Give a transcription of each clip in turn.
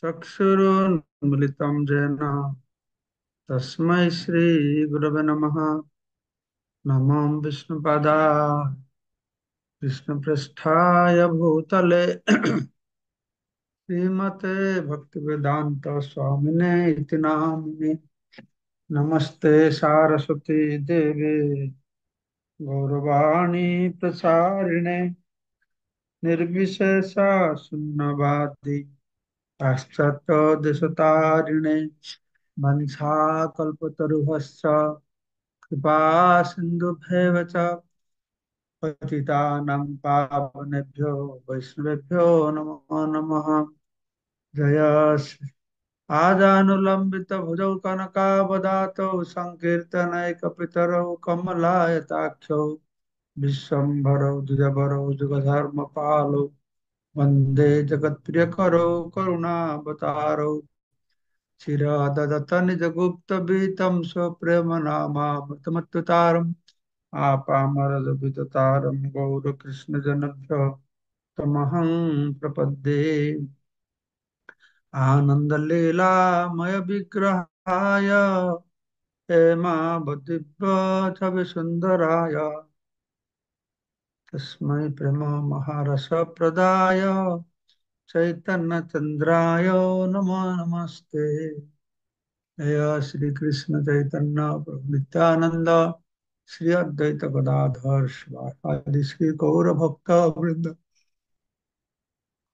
चक्षुरुन्मिलितं येन तस्मै श्रीगुरवे नमः। नमो विष्णुपदाय कृष्णपृष्ठाय भूतले श्रीमते भक्तिवेदांत स्वामिने इति नामिने। नमस्ते सारस्वती देवे गौरवाणी प्रसारिणे निर्विशेषा शून्यवादी पाश्चात्य देशतारिणे वंशाकल्पतरुभ्यश्च कृपा सिन्धुभ्येव च पतितानां पावनेभ्यो वैष्णवेभ्यो नमो नमः। जय आजानुलंबित भुजौ कनकावदातौ संकीर्तनैकपितरौ कमलायताक्षौ विश्वम्भरौ द्विजवरौ जुगधर्मपालौ वन्दे जगत्प्रियकरौ करुणावतारौ चिरददतनिजगुप्तवीतं स्वप्रेमनामामृतमत्युतारम् आपामरदविततारं गौरकृष्णजनभ्यो तमहं प्रपद्ये। आनन्दलीलामय विग्रहाय हेमावदिव्यछविसुन्दराय तस्मै प्रेम महारसप्रदाय चैतन्यचन्द्राय नमो नमस्ते। जय श्री कृष्ण चैतन्य प्रभु नित्यानंद श्री अद्वैत गदाधर शिवासादि श्री गौर भक्त वृंद।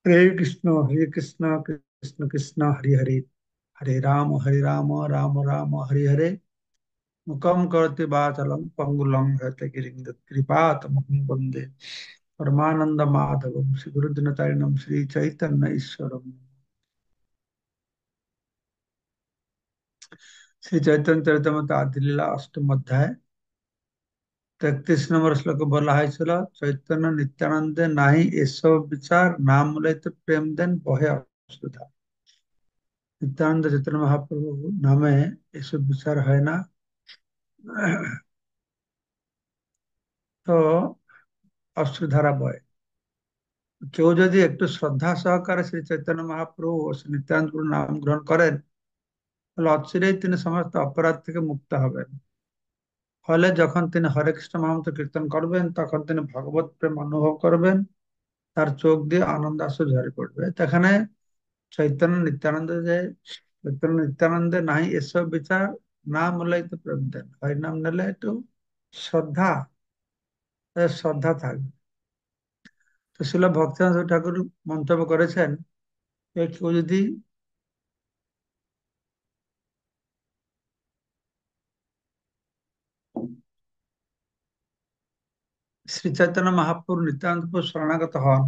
हरे कृष्ण कृष्ण कृष्ण हरे हरे, हरे राम राम राम हरे हरे। मुखम करोति वाचालं पंगुलं हृतगिरिं कृपातमहं वन्दे परमानंद माधवम श्री गुरुदिनतारिणम श्री चैतन्य ईश्वरम। श्री चैतन्य चरितमृत आदि लीला अष्टम अध्याय 33 नंबर श्लोक बोला है। चलो चैतन्य नित्यानंद नाही एसव विचार नाम लैत प्रेम देन बहे अश्रुधा। नित्यानंद चैतन्य महाप्रभु नामे एसब विचार है ना, तो अश्रुधारा बहे। কেউ যদি একটু শ্রদ্ধা সহকারে শ্রী চৈতন্য মহাপ্রভু ও শ্রী নিত্যানন্দ প্রভুর নাম গ্রহণ করেন, তাহলে অচিরেই তিনি সমস্ত অপরাধ থেকে মুক্ত হবেন। ফলে যখন তিনি হরে কৃষ্ণ মহামন্ত্র কীর্তন করবেন তখন তিনি ভগবত প্রেম অনুভব করবেন, তার চোখ দিয়ে আনন্দাশ্রু ঝরে পড়বে। তো এখানে চৈতন্য নিত্যানন্দে নাই এসব বিচার না মূলেই তো প্রেম দেন, হরিনাম নিলে একটু শ্রদ্ধা শ্রদ্ধা থাকবে। তো শিল ভক্তিনাথ ঠাকুর মন্তব্য করেছেন যে কেউ যদি শ্রী চৈতন্য মহাপ্রভু নিত্যানন্দপুর শরণাগত হন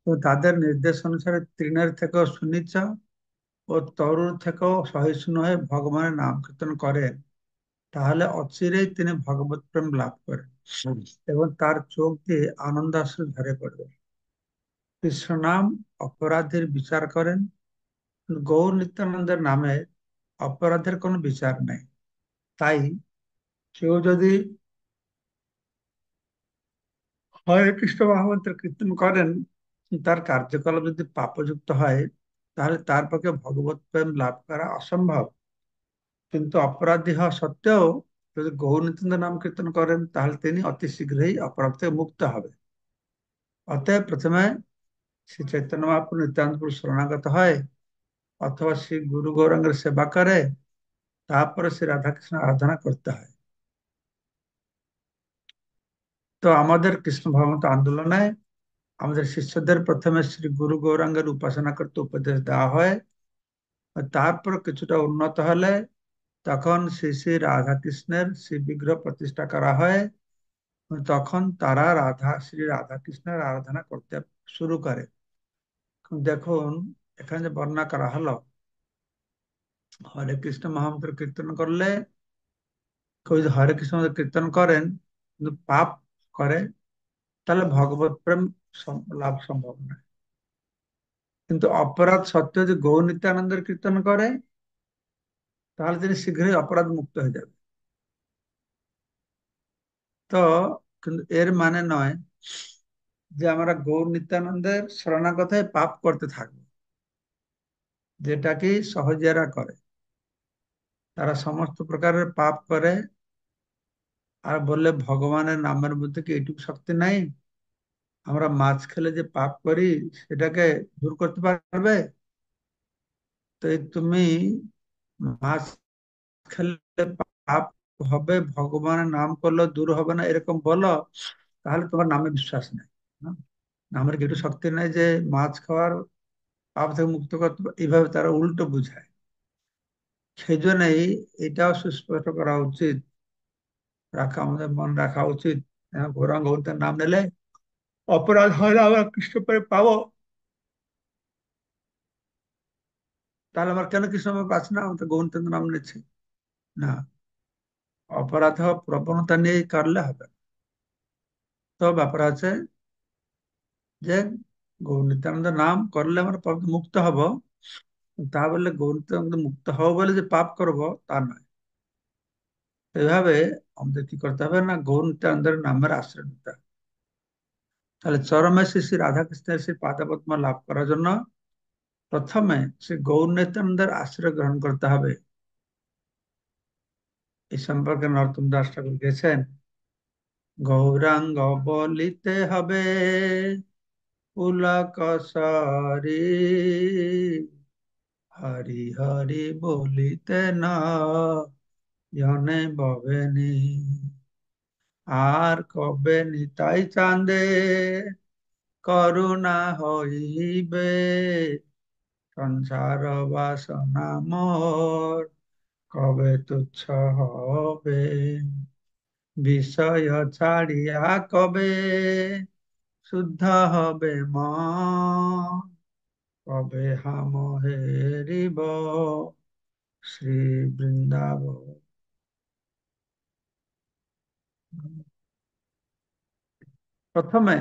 তো তাদের নির্দেশ অনুসারে তৃণের থেকেও সুনিচ্চ ও তরুর থেকেও সহিষ্ণু হয়ে ভগবানের নাম কীর্তন করেন, তাহলে অচিরেই তিনি ভগবত প্রেম লাভ করেন এবং তার চোখ দিয়ে আনন্দাশ্রু ঝরে পড়বে। কৃষ্ণ নাম অপরাধীর বিচার করেন, গৌর নিত্যানন্দের নামে অপরাধের কোনো বিচার নেই। তাই কেউ যদি হরে কৃষ্ণ মহামন্ত্র কীর্তন করেন, তার কার্যকলাপ যদি পাপযুক্ত হয়, তাহলে তার পক্ষে ভগবত প্রেম লাভ করা অসম্ভব। কিন্তু অপরাধী হওয়া সত্ত্বেও যদি গৌরনিত্যানন্দ নাম কীর্তন করেন, তাহলে তিনি অতি শীঘ্রই অপরাধ থেকে মুক্ত হবে। অতএব প্রথমে শ্রী চৈতন্য মহাপ্রভু নিত্যানন্দ প্রভু শরণাগত হয় অথবা শ্রী গুরু গৌরাঙ্গের সেবা করে, তারপরে শ্রী রাধাকৃষ্ণ আরাধনা করতে হয়। তো আমাদের কৃষ্ণ ভগবত আন্দোলনে আমাদের শিষ্যদের প্রথমে শ্রী গুরু গৌরাঙ্গের উপাসনা করতে উপদেশ দেওয়া হয়। আর তারপর কিছুটা উন্নত হলে তখন শ্রী শ্রী রাধাকৃষ্ণের শ্রী বিগ্রহ প্রতিষ্ঠা করা হয়। তখন তারা শ্রী রাধাকৃষ্ণের আরাধনা করতে শুরু করে। দেখুন, এখানে যে বর্ণনা করা হলো, হরে কৃষ্ণ মহামন্ত্র কীর্তন করলে কেউ যদি হরে কৃষ্ণ মহামন্ত্র কীর্তন করেন কিন্তু পাপ করে, তাহলে ভগবত প্রেম লাভ সম্ভব নয়। কিন্তু অপরাধ সত্ত্বেও যদি গৌর নিত্যানন্দের কীর্তন করে, তাহলে তিনি শীঘ্রই অপরাধ মুক্ত হয়ে যাবে। তো কিন্তু এর মানে নয় যে আমরা গৌর নিত্যানন্দের শরণাগত হয়ে পাপ করতে থাকবো। যেটা কি সহজিয়ারা করে। তারা সমস্ত প্রকারের পাপ করে আর বললে ভগবানের নামের মধ্যে কি এইটুকু শক্তি নাই? আমরা মাছ খেলে যে পাপ করি সেটাকে দূর করতে পারবে? তো এই তুমি মাছ খেলে পাপ হবে, ভগবানের নাম করলে দূর হবে না এরকম বলো, তাহলে তোমার নামে বিশ্বাস নেই। না? নামের কি একটু শক্তি নেই যে মাছ খাওয়ার পাপ থেকে মুক্ত করতে এইভাবে তারা উল্টো বুঝায়। সেই জন্যই এটাও সুস্পষ্ট করা উচিত, আমাদের মন রাখা উচিত। গৌরাঙ্গ গ্রন্থের নাম নিলে অপরাধ হয় না, আমরা কৃষ্ণ পরে পাবো, তাহলে আমার কেন কৃষ্ণ পাচ্ছি না? আমি তো গ্রন্থের নাম নিচ্ছি না। অপরাধ হওয়ার প্রবণতা নিয়ে করলে হবে না। তো ব্যাপার আছে যে গৌর নাম করলে আমরা পাপ থেকে মুক্ত হব, তা বললে গৌর মুক্ত হব বলে যে পাপ করব তা নয়। এইভাবে আমাদের কি করতে হবে না, গৌর নিত্যানন্দের নামের আশ্রয় নিতে হবে। তাহলে চরমে শ্রী শ্রী রাধাকৃষ্ণের সেই পাদপদ্ম লাভ করার জন্য প্রথমে শ্রী গৌর নিত্যানন্দের আশ্রয় গ্রহণ করতে হবে। এই সম্পর্কে নরোত্তম দাস ঠাকুর গেছেন, গৌরাঙ্গ বলিতে হবে পুলক সরি, হরি হরি বলিতে না জনে ববেনি, আর কবে নিতাই চাঁদে করুণা হইবে, সংসার বাসনা মোর কবে তুচ্ছ হবে, বিষয় ছাড়িয়া কবে শুদ্ধ হবে মন, কবে হাম হেরিব শ্রী বৃন্দাবন। প্রথমে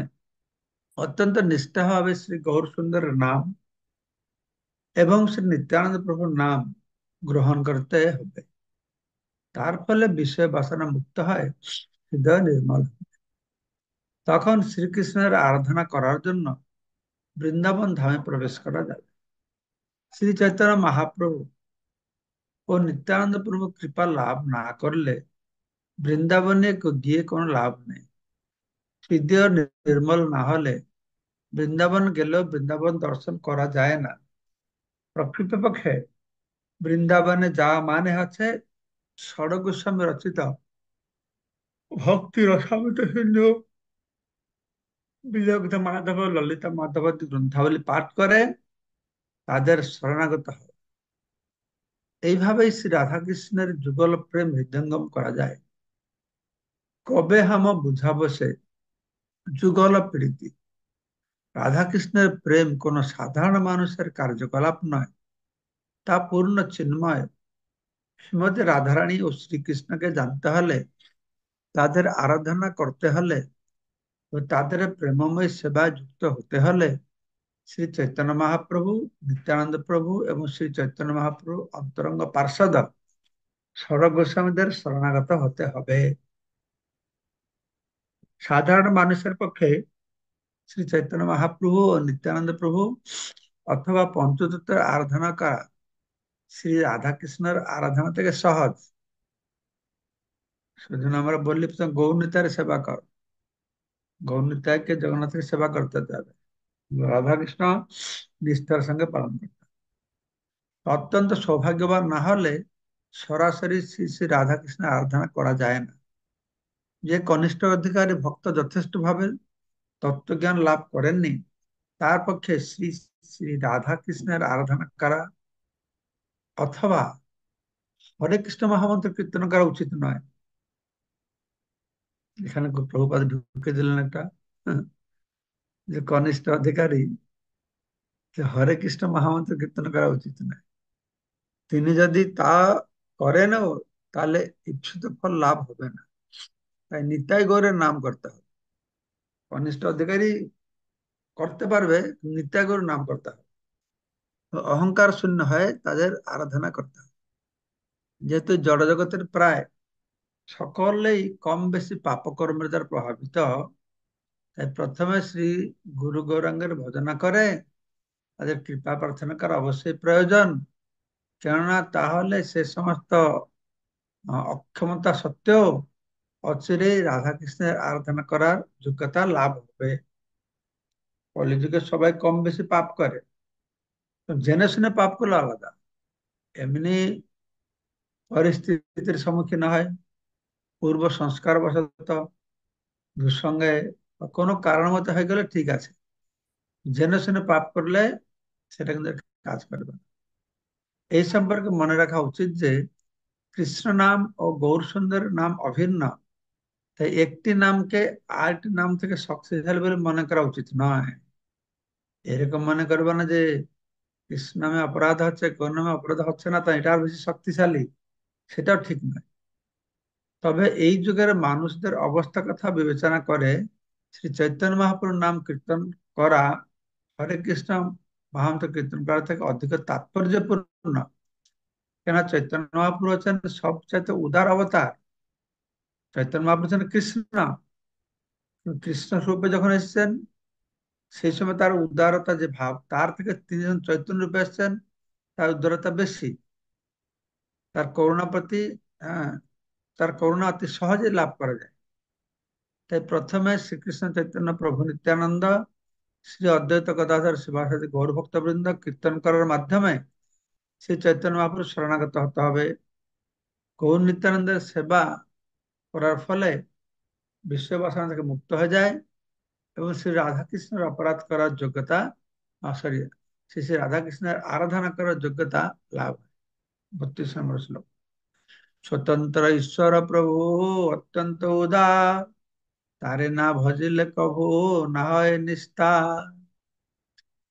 অত্যন্ত নিষ্ঠাভাবে শ্রী গৌর সুন্দরের নাম এবং শ্রী নিত্যানন্দ প্রভুর নাম গ্রহণ করতে হবে। তার ফলে বিষয় বাসনা মুক্ত হয়, হৃদয় নির্মল হয়। তখন শ্রীকৃষ্ণের আরাধনা করার জন্য বৃন্দাবন ধামে প্রবেশ করা যাবে। শ্রী চৈতন্য মহাপ্রভু ও নিত্যানন্দ প্রভু কৃপা লাভ না করলে বৃন্দাবনে গিয়ে কোনো লাভ নেই। হৃদয় নির্মল না হলে বৃন্দাবন গেলেও বৃন্দাবন দর্শন করা যায় না। প্রকৃতপক্ষে বৃন্দাবনে যাওয়া মানে হচ্ছে ষড় গোস্বামী রচিত ভক্তি রসামৃত সিন্ধু, বিজয় মাধব, ললিতা মাধবাদী গ্রন্থাবলী পাঠ করে তাদের শরণাগত হয়। এইভাবেই শ্রী রাধাকৃষ্ণের যুগল প্রেম হৃদয়ঙ্গম করা যায়। কবে হাম বুঝাবো সে যুগল প্রীতি। রাধাকৃষ্ণের প্রেম কোন সাধারণ মানুষের কার্যকলাপ নয়, তা পূর্ণ চিন্ময়। শ্রীমতী রাধারানী ও শ্রীকৃষ্ণকে জানতে হলে, তাদের আরাধনা করতে হলে ও তাদের প্রেমময় সেবায় যুক্ত হতে হলে শ্রী চৈতন্য মহাপ্রভু, নিত্যানন্দ প্রভু এবং শ্রী চৈতন্য মহাপ্রভু অন্তরঙ্গ পার্ষদ ষড় গোস্বামীদের শরণাগত হতে হবে। সাধারণ মানুষের পক্ষে শ্রী চৈতন্য মহাপ্রভু ও নিত্যানন্দ প্রভু অথবা পঞ্চতত্ত্বের আরাধনা করা শ্রী রাধাকৃষ্ণের আরাধনা থেকে সহজ। সেজন্য আমরা বললি গৌর নিতাইয়ের সেবা কর, গৌর নিতাইকে জগন্নাথের সেবা করতে হবে, রাধাকৃষ্ণ নিষ্ঠার সঙ্গে পালন করতে হবে। অত্যন্ত সৌভাগ্যবান না হলে সরাসরি শ্রী শ্রী রাধাকৃষ্ণের আরাধনা করা যায় না। যে কনিষ্ঠ অধিকারী ভক্ত যথেষ্ট ভাবে তত্ত্বজ্ঞান লাভ করেননি, তার পক্ষে শ্রী শ্রী রাধা কৃষ্ণের আরাধনা করা অথবা হরে কৃষ্ণ মহামন্ত্র কীর্তন করা উচিত নয়। এখানে প্রভুপাদ ঢুকে দিলেন একটা, হ্যাঁ, যে কনিষ্ঠ অধিকারী যে হরে কৃষ্ণ মহামন্ত্র কীর্তন করা উচিত নয়। তিনি যদি তা করেনও তাহলে ইচ্ছুত ফল লাভ হবে না। তাই নিতাই গৌরের নাম করতে হবে। কনিষ্ঠ অধিকারী করতে পারবে, নিতাই গৌরের নাম করতে হবে। অহংকার শূন্য হয়ে তাদের আরাধনা করতে হবে। যেহেতু জড়জগতের প্রায় সকলেই কম বেশি পাপকর্মের দ্বারা প্রভাবিত, তাই প্রথমে শ্রী গুরু গৌরাঙ্গের ভজনা করে তাদের কৃপা প্রার্থনা করা অবশ্যই প্রয়োজন, কেননা তাহলে সে সমস্ত অক্ষমতা সত্ত্বেও অচিরেই রাধাকৃষ্ণের আরাধনা করার যোগ্যতা লাভ হবে। কলিযুগে সবাই কম বেশি পাপ করে, তো জেনে শুনে পাপ করলে আলাদা। এমনি পরিস্থিতির সম্মুখীন হয়, পূর্ব সংস্কার বশত, দুঃসঙ্গে বা কোনো কারণ মতো হয়ে গেলে ঠিক আছে। জেনে শুনে পাপ করলে সেটা কিন্তু কাজ করবে না। এই সম্পর্কে মনে রাখা উচিত যে কৃষ্ণ নাম ও গৌরসুন্দর নাম অভিন্ন, তাই একটি নামকে আরেকটি নাম থেকে শক্তিশালী বলে মনে করা উচিত নয়। এরকম মনে করবে না যে কৃষ্ণ নামে অপরাধ হচ্ছে, কোন নামে অপরাধ হচ্ছে না, তাই এটা আর বেশি শক্তিশালী, সেটাও ঠিক নয়। তবে এই যুগের মানুষদের অবস্থা কথা বিবেচনা করে শ্রী চৈতন্য মহাপ্রভুর নাম কীর্তন করা হরে কৃষ্ণ মহামন্ত্র কীর্তন করা থেকে অধিক তাৎপর্যপূর্ণ। কেন চৈতন্য মহাপ্রভু হচ্ছেন সবচাইতে উদার অবতার। চৈতন্য মহাপ্রভু হচ্ছেন কৃষ্ণ, কৃষ্ণ রূপে যখন এসেছেন সেই সময় তার উদারতা যে ভাব, তার থেকে তিনি যখন চৈতন্য রূপে এসেছেন তার উদারতা বেশি, তার করুণা প্রতি, হ্যাঁ, তার করুণা অতি সহজে লাভ করা যায়। তাই প্রথমে শ্রীকৃষ্ণ চৈতন্য প্রভু নিত্যানন্দ শ্রী অদ্বৈত গদাধর শিবাসাদি গৌর ভক্তবৃন্দ কীর্তন করার মাধ্যমে শ্রী চৈতন্য মহাপ্রভু শরণাগত হতে হবে। গৌর নিত্যানন্দের সেবা করার ফলে বিশ্ববাসনা থেকে মুক্ত হয়ে যায় এবং শ্রী রাধাকৃষ্ণের অপরাধ করার যোগ্যতা, সরি, শ্রী শ্রী রাধাকৃষ্ণের আরাধনা করার যোগ্যতা লাভ হয়। 32 নম্বর শ্লোক। স্বতন্ত্র ঈশ্বর প্রভু অত্যন্ত উদার, তারে না ভজিলে কভু না হয় নিস্তার।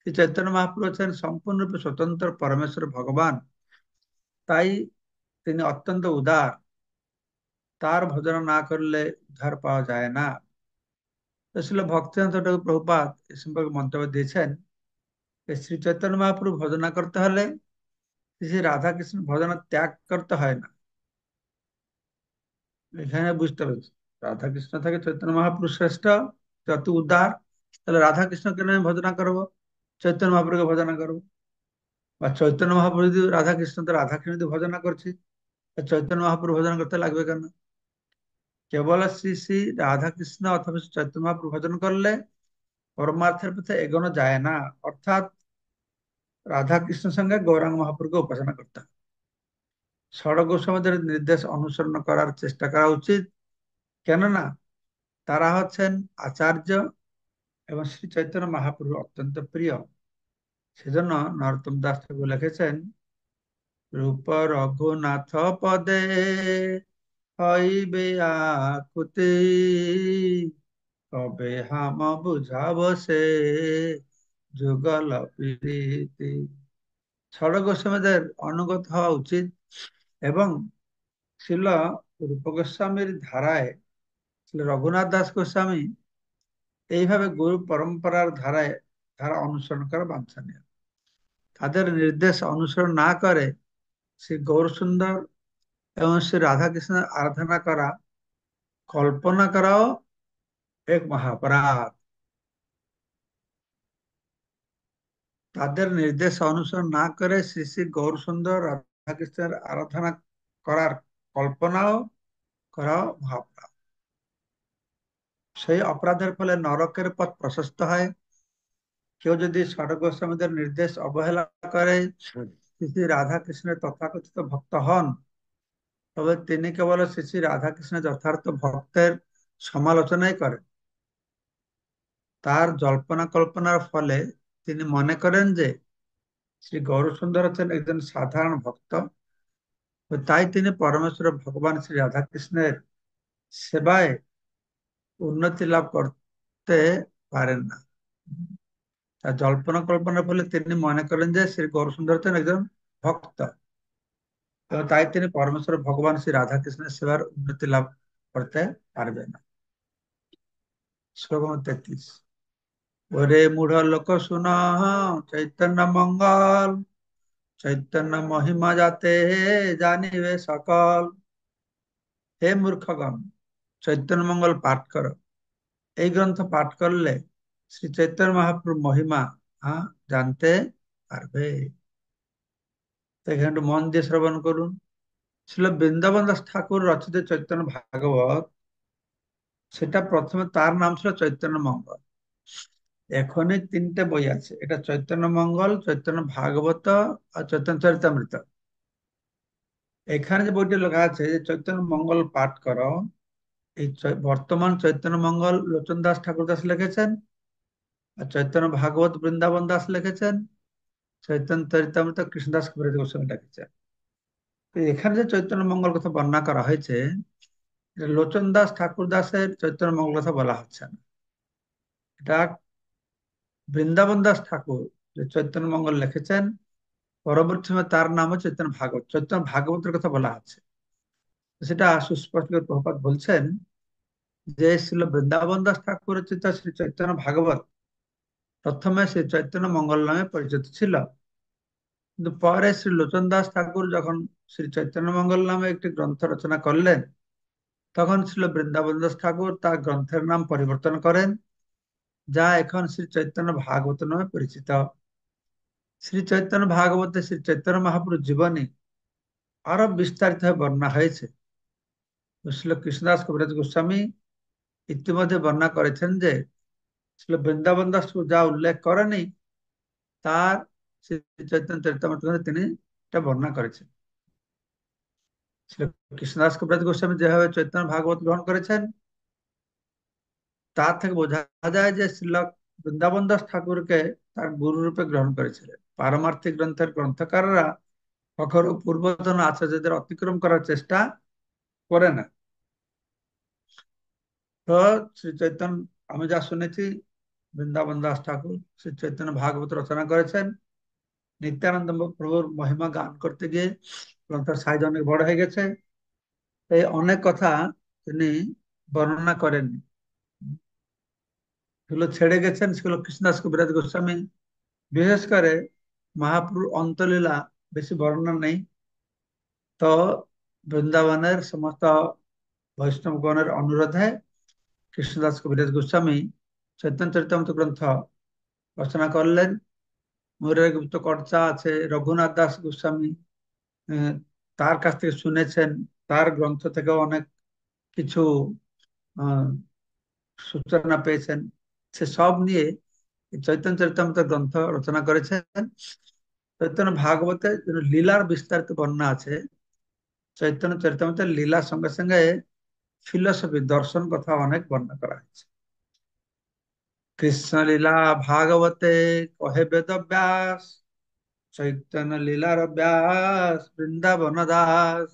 শ্রী চৈতন্য মহাপ্রভু হচ্ছেন সম্পূর্ণরূপে স্বতন্ত্র পরমেশ্বর ভগবান, তাই তিনি অত্যন্ত উদার, তার ভজন না করলে উদ্ধার পাওয়া যায় না। ছিল ভক্তিনাথ ঠাকুর প্রভুপাদ এ সম্পর্কে মন্তব্য দিয়েছেন যে শ্রী চৈতন্য মহাপ্রভু ভজনা করতে হলে শ্রী রাধাকৃষ্ণ ভজনা ত্যাগ করতে হয় না। এখানে বুঝতে পারছি রাধাকৃষ্ণ থেকে চৈতন্য মহাপ্রভু শ্রেষ্ঠ, যত উদার, তাহলে রাধাকৃষ্ণকে আমি ভজনা করবো, চৈতন্য মহাপ্রভুকে ভজনা করবো। বা চৈতন্য মহাপ্রভু যদি রাধাকৃষ্ণ, তো রাধাকৃষ্ণ যদি ভজনা করছি, চৈতন্য মহাপ্রভু ভজন করতে লাগবে কেন? কেবল শ্রী শ্রী রাধাকৃষ্ণ অথবা চৈতন্য মহাপ্রভু ভজন করলে পরমার্থের পথে এগোনো যায় না, অর্থাৎ রাধাকৃষ্ণের সঙ্গে গৌরাঙ্গ মহাপ্রভুকে উপাসনা করতে হবে। ষড় গোস্বামীদের নির্দেশ অনুসরণ করার চেষ্টা করা উচিত, কেননা তারা হচ্ছেন আচার্য এবং শ্রী চৈতন্য মহাপ্রভু অত্যন্ত প্রিয়। সেজন্য নরোত্তম দাস ঠাকুর লিখেছেন, রূপ রঘুনাথ পদে হইবে আকুতি, কবে হাম বুঝাব সে যুগল প্রীতি। ষড় গোস্বামীদের অনুগত হওয়া উচিত এবং ছিল রূপ গোস্বামীর ধারায়, ছিল রঘুনাথ দাস গোস্বামী, এইভাবে গুরু পরম্পরার ধারা অনুসরণ করা বাঞ্ছনীয়। তাদের নির্দেশ অনুসরণ না করে শ্রী গৌরসুন্দর এবং শ্রী রাধাকৃষ্ণের আরাধনা করা, কল্পনা করাও এক মহাপরাধ। তাদের নির্দেশ অনুসরণ না করে শ্রী শ্রী গৌরসুন্দর রাধাকৃষ্ণের আরাধনা করার কল্পনাও করাও মহাপরাধ। সেই অপরাধের ফলে নরকের পথ প্রশস্ত হয়। কেউ যদি ষড় গোস্বামীদের নির্দেশ অবহেলা করে শ্রী শ্রী রাধাকৃষ্ণের তথাকথিত ভক্ত হন, তবে তিনি কেবল শ্রী শ্রী রাধাকৃষ্ণের যথার্থ ভক্তের সমালোচনাই করেন। তার জল্পনা কল্পনার ফলে তিনি মনে করেন যে শ্রী গৌরসুন্দর হচ্ছেন একজন সাধারণ ভক্ত, তাই তিনি পরমেশ্বর ভগবান শ্রী রাধাকৃষ্ণের সেবায় উন্নতি লাভ করতে পারেন না। তার জল্পনা কল্পনার ফলে তিনি মনে করেন যে শ্রী গৌরসুন্দর হচ্ছেন একজন ভক্ত, তাই তিনি পরমেশ্বর ভগবান শ্রী রাধাকৃষ্ণের সেবার উন্নতি লাভ করতে পারবে না। শ্লোক 33। ওরে মূঢ় লোক শুন চৈতন্য মঙ্গল, চৈতন্য মহিমা যাতে জানিবে সকল। হে মূর্খগণ, চৈতন্য মঙ্গল পাঠ করো। এই গ্রন্থ পাঠ করলে শ্রী চৈতন্য মহাপ্রভুর মহিমা জানতে পারবে। তো এখানে একটু মন দিয়ে শ্রবণ করুন। ছিল বৃন্দাবন দাস ঠাকুর রচিত চৈতন্য ভাগবত, সেটা প্রথমে তার নাম ছিল চৈতন্য মঙ্গল। এখনই তিনটে বই আছে, এটা চৈতন্য মঙ্গল, চৈতন্য ভাগবত আর চৈতন্য চরিতামৃত। এখানে যে বইটি লেখা আছে যে চৈতন্য মঙ্গল পাঠ করো, এই বর্তমান চৈতন্য মঙ্গল লোচন দাস ঠাকুর দাস লিখেছেন, আর চৈতন্য ভাগবত বৃন্দাবন দাস লিখেছেন, চৈতন্য চরিতামৃত কৃষ্ণদাস কবিরাজ গোস্বামী লিখেছেন। তো এখানে যে চৈতন্য মঙ্গল কথা বর্ণনা করা হয়েছে, এটা লোচন দাস ঠাকুর দাসের চৈতন্য মঙ্গল কথা বলা হচ্ছে না। এটা বৃন্দাবন দাস ঠাকুর যে চৈতন্য মঙ্গল লিখেছেন, পরবর্তী সময় তার নামও চৈতন্য ভাগবত, চৈতন্য ভাগবতের কথা বলা আছে। সেটা সুস্পষ্ট করে প্রভুপাদ বলছেন যে ছিল বৃন্দাবন দাস ঠাকুর রচিত শ্রী চৈতন্য ভাগবত প্রথমে শ্রী চৈতন্য মঙ্গল নামে পরিচিত ছিল, কিন্তু পরে শ্রী লোচন দাস ঠাকুর যখন শ্রী চৈতন্য মঙ্গল নামে একটি গ্রন্থ রচনা করলেন, তখন ছিল বৃন্দাবন দাস ঠাকুর তার গ্রন্থের নাম পরিবর্তন করেন, যা এখন শ্রী চৈতন্য ভাগবত নামে পরিচিত। শ্রী চৈতন্য ভাগবতে শ্রী চৈতন্য মহাপ্রভুর জীবনী আরো বিস্তারিত ভাবে বর্ণনা হয়েছে। শ্রীল কৃষ্ণদাস কবিরাজ গোস্বামী ইতিমধ্যে বর্ণনা করেছেন যে শ্রীল বৃন্দাবন দাস যা উল্লেখ করেনি, তার শ্রী চৈতন্য চরিতামৃত গ্রন্থে তিনি এটা বর্ণনা করেছেন। শ্রী কৃষ্ণদাস কবিরাজ গোস্বামী যেভাবে চৈতন্য ভাগবত গ্রহণ করেছেন, তা থেকে বোঝা যায় যে শ্রীল বৃন্দাবন দাস ঠাকুরকে তার গুরু রূপে গ্রহণ করেছিলেন। পারমার্থিক গ্রন্থের গ্রন্থকাররা কখনো পূর্বতন আচার্যদের অতিক্রম করার চেষ্টা করে না। তো শ্রী চৈতন্য, আমি যা শুনেছি, বৃন্দাবন দাস ঠাকুর শ্রী চৈতন্য ভাগবত রচনা করেছেন। নিত্যানন্দ প্রভুর মহিমা গান করতে গিয়ে গ্রন্থের সাইজ অনেক বড় হয়ে গেছে, এই অনেক কথা তিনি বর্ণনা করেননি, সেগুলো ছেড়ে গেছেন। সেগুলো কৃষ্ণদাস কবিরাজ গোস্বামী, বিশেষ করে মহাপ্রভুর অন্তলীলা বেশি বর্ণনা নেই। তো বৃন্দাবনের সমস্ত বৈষ্ণবগণের অনুরোধে কৃষ্ণদাস কবিরাজ গোস্বামী চৈতন্য চরিতামৃত গ্রন্থ রচনা করলেন। ময়ূরের গুপ্ত কর্তা আছে রঘুনাথ দাস গোস্বামী, আহ, তার কাছ থেকে শুনেছেন, তার গ্রন্থ থেকেও অনেক কিছু আহ, সূচনা পেয়েছেন। সে সব নিয়ে এই চৈতন্য চরিতামৃত গ্রন্থ রচনা করেছেন। চৈতন্য ভাগবতে লীলার বিস্তারিত বর্ণনা আছে, চৈতন্য চরিতামৃতের লীলার সঙ্গে সঙ্গে ফিলোসফি দর্শন কথা অনেক বর্ণনা করা হয়েছে। কৃষ্ণ লীলা ভাগবতে কহে বেদ ব্যাস, চৈতন্য লীলার ব্যাস বৃন্দাবন দাস।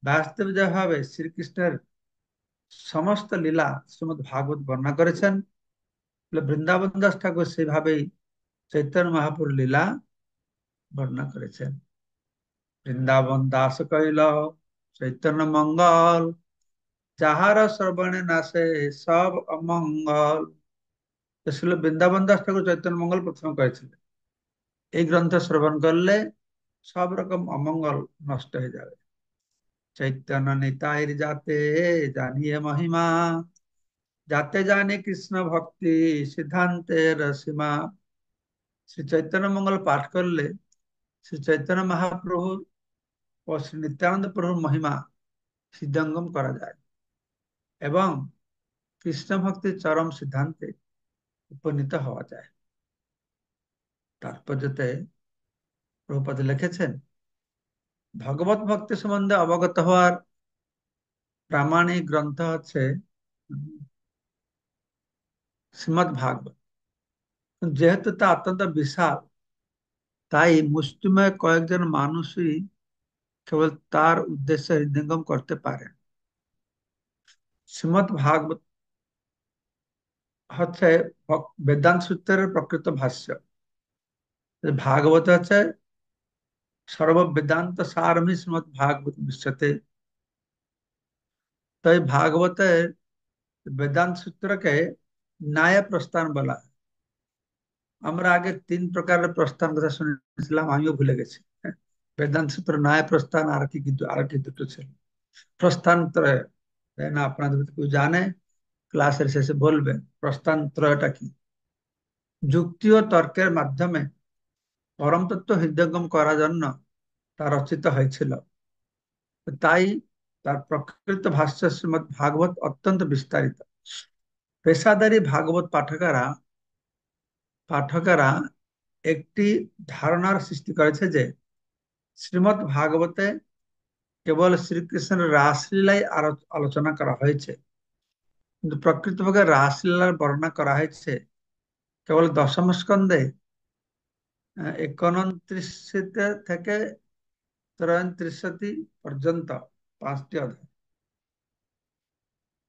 বাস্তব যেভাবে শ্রীকৃষ্ণের সমস্ত লীলা শ্রীমদ ভাগবত বর্ণনা করেছেন, বৃন্দাবন দাস ঠাকুর সেইভাবেই চৈতন্য মহাপুর লীলা বর্ণনা করেছেন। বৃন্দাবন দাস কহিল চৈতন্য মঙ্গল, যাহার শ্রবণে নাশে সব অমঙ্গল। ছিল বৃন্দাবন দাস ঠাকুর চৈতন্য মঙ্গল প্রথম করেছিলেন। এই গ্রন্থ শ্রবণ করলে সব রকম অমঙ্গল নষ্ট হয়ে যাবে। চৈতন্য নিতাইর যাতে জানিয়ে মহিমা, যাতে জানে কৃষ্ণ ভক্তি সিদ্ধান্তের সীমা। শ্রী চৈতন্য মঙ্গল পাঠ করলে শ্রী চৈতন্য মহাপ্রভুর ও শ্রী নিত্যানন্দ প্রভুর মহিমা সিদ্ধাঙ্গম করা যায় এবং কৃষ্ণ ভক্তির চরম সিদ্ধান্তে উপনীত হওয়া যায়। তাৎপর্যতে প্রভুপাদ লিখেছেন, ভগবত ভক্তি সম্বন্ধে অবগত হওয়ার প্রামাণিক গ্রন্থ হচ্ছে শ্রীমদ ভাগবত। যেহেতু তা অত্যন্ত বিশাল, তাই মুষ্টিমেয় কয়েকজন মানুষই কেবল তার উদ্দেশ্যে হৃদয়ঙ্গম করতে পারেন। শ্রীমদ ভাগবত হচ্ছে বেদান্ত সূত্রের প্রকৃত ভাষ্য। ভাগবত হচ্ছে সর্ব বেদান্ত সারমী শ্রীমদ ভাগবত বিশ্বতে। তো এই ভাগবতের বেদান্ত সূত্রকে ন্যায় প্রস্থান বলা হয়। আমরা আগে তিন প্রকারের প্রস্থান কথা শুনেছিলাম, আমিও ভুলে গেছি। বেদান্ত সূত্র, ন্যায় প্রস্থান, আর কি দুটো ছিল প্রস্থান ত্রয়, তাই না? আপনাদের কেউ জানে ক্লাসের শেষে বলবেন প্রস্থান ত্রয়টা কি। যুক্তি ও তর্কের মাধ্যমে পরম তত্ত্ব হৃদয়ঙ্গম করার জন্য তা রচিত হয়েছিল। তাই তার প্রকৃত ভাষ্য শ্রীমদ্ ভাগবত অত্যন্ত বিস্তারিত। পেশাদারী ভাগবত পাঠকেরা একটি ধারণার সৃষ্টি করেছে যে শ্রীমদ্ ভাগবতে কেবল শ্রীকৃষ্ণের রাসলীলাই আলোচনা করা হয়েছে, কিন্তু প্রকৃতপক্ষে রাসলীলার বর্ণনা করা হয়েছে কেবল দশম স্কন্ধে 29 থেকে 33 পর্যন্ত 5টি অধ্যায়।